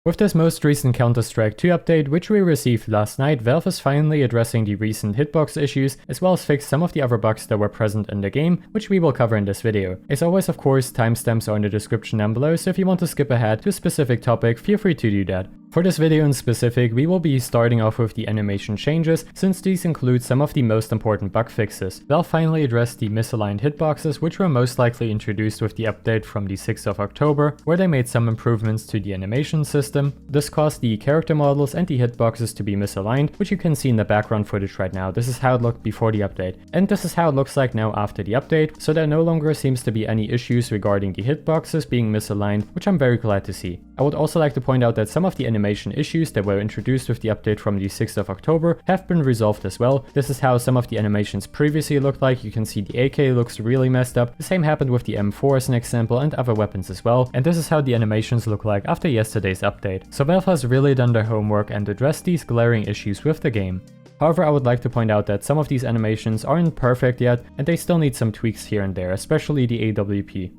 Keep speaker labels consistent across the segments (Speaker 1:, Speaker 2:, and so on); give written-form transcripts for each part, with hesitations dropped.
Speaker 1: With this most recent Counter-Strike 2 update, which we received last night, Valve is finally addressing the recent hitbox issues, as well as fix some of the other bugs that were present in the game, which we will cover in this video. As always, of course, timestamps are in the description down below, so if you want to skip ahead to a specific topic, feel free to do that. For this video in specific, we will be starting off with the animation changes, since these include some of the most important bug fixes. Valve finally addressed the misaligned hitboxes, which were most likely introduced with the update from the 6th of October, where they made some improvements to the animation system. This caused the character models and the hitboxes to be misaligned, which you can see in the background footage right now. This is how it looked before the update. And this is how it looks like now after the update, so there no longer seems to be any issues regarding the hitboxes being misaligned, which I'm very glad to see. I would also like to point out that some of the animation issues that were introduced with the update from the 6th of October have been resolved as well. This is how some of the animations previously looked like. You can see the AK looks really messed up. The same happened with the M4 as an example and other weapons as well. And this is how the animations look like after yesterday's update. So Valve has really done their homework and addressed these glaring issues with the game. However, I would like to point out that some of these animations aren't perfect yet and they still need some tweaks here and there, especially the AWP.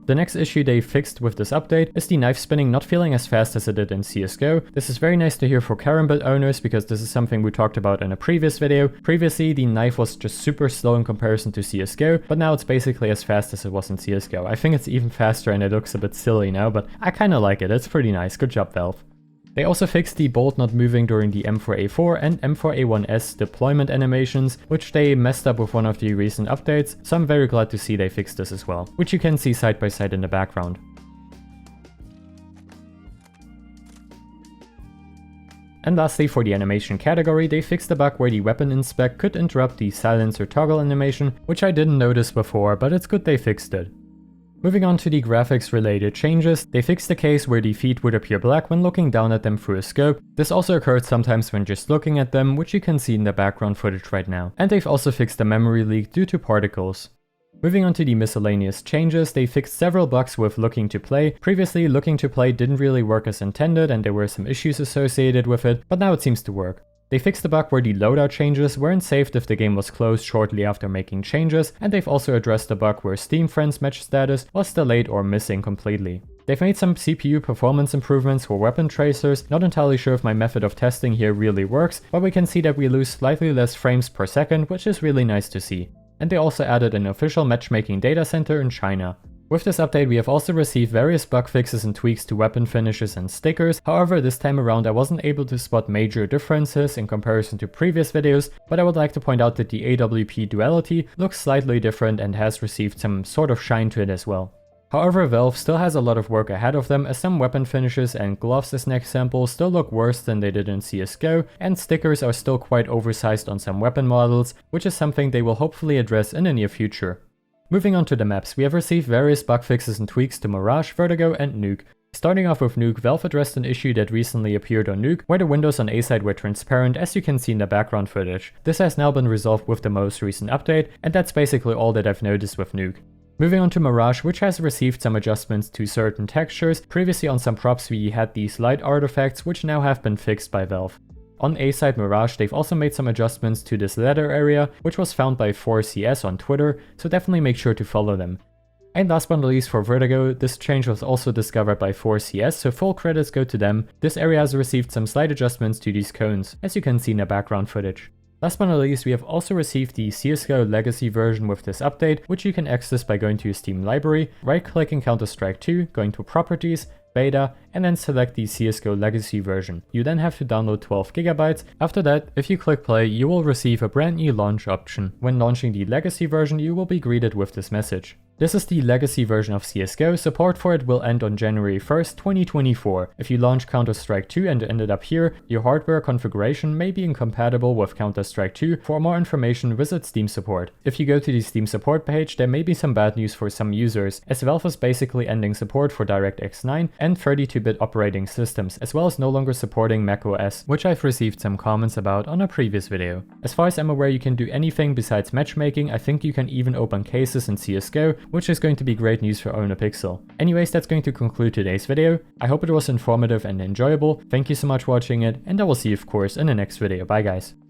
Speaker 1: The next issue they fixed with this update is the knife spinning not feeling as fast as it did in CSGO. This is very nice to hear for Karambit owners because this is something we talked about in a previous video. Previously, the knife was just super slow in comparison to CSGO, but now it's basically as fast as it was in CSGO. I think it's even faster and it looks a bit silly now, but I kinda like it. It's pretty nice. Good job, Valve. They also fixed the bolt not moving during the M4A4 and M4A1S deployment animations, which they messed up with one of the recent updates, so I'm very glad to see they fixed this as well, which you can see side by side in the background. And lastly, for the animation category, they fixed the bug where the weapon inspect could interrupt the silencer toggle animation, which I didn't notice before, but it's good they fixed it. Moving on to the graphics related changes, they fixed the case where the feet would appear black when looking down at them through a scope. This also occurred sometimes when just looking at them, which you can see in the background footage right now. And they've also fixed the memory leak due to particles. Moving on to the miscellaneous changes, they fixed several bugs with looking to play. Previously, looking to play didn't really work as intended and there were some issues associated with it, but now it seems to work. They fixed the bug where the loadout changes weren't saved if the game was closed shortly after making changes, and they've also addressed the bug where Steam Friends match status was delayed or missing completely. They've made some CPU performance improvements for weapon tracers. Not entirely sure if my method of testing here really works, but we can see that we lose slightly less frames per second, which is really nice to see. And they also added an official matchmaking data center in China. With this update, we have also received various bug fixes and tweaks to weapon finishes and stickers. However, this time around I wasn't able to spot major differences in comparison to previous videos, but I would like to point out that the AWP duality looks slightly different and has received some sort of shine to it as well. However, Valve still has a lot of work ahead of them, as some weapon finishes and gloves as an example still look worse than they did in CSGO, and stickers are still quite oversized on some weapon models, which is something they will hopefully address in the near future. Moving on to the maps, we have received various bug fixes and tweaks to Mirage, Vertigo and Nuke. Starting off with Nuke, Valve addressed an issue that recently appeared on Nuke, where the windows on A side were transparent, as you can see in the background footage. This has now been resolved with the most recent update, and that's basically all that I've noticed with Nuke. Moving on to Mirage, which has received some adjustments to certain textures. Previously on some props we had these light artifacts, which now have been fixed by Valve. On A-side Mirage, they've also made some adjustments to this ladder area, which was found by ThourCS on Twitter, so definitely make sure to follow them. And last but not least for Vertigo, this change was also discovered by ThourCS, so full credits go to them. This area has received some slight adjustments to these cones, as you can see in the background footage. Last but not least, we have also received the CSGO Legacy version with this update, which you can access by going to your Steam library, right-clicking Counter-Strike 2, going to Properties, Beta, and then select the CSGO Legacy version. You then have to download 12 GB. After that, if you click play, you will receive a brand new launch option. When launching the Legacy version, you will be greeted with this message. This is the Legacy version of CSGO. Support for it will end on January 1st, 2024. If you launch Counter-Strike 2 and ended up here, your hardware configuration may be incompatible with Counter-Strike 2. For more information, visit Steam support. If you go to the Steam support page, there may be some bad news for some users, as Valve is basically ending support for DirectX 9 and 32-bit operating systems, as well as no longer supporting macOS, which I've received some comments about on a previous video. As far as I'm aware, you can do anything besides matchmaking. I think you can even open cases in CSGO, which is going to be great news for Ohnepixel. Anyways, that's going to conclude today's video. I hope it was informative and enjoyable. Thank you so much for watching it, and I will see you of course in the next video. Bye guys.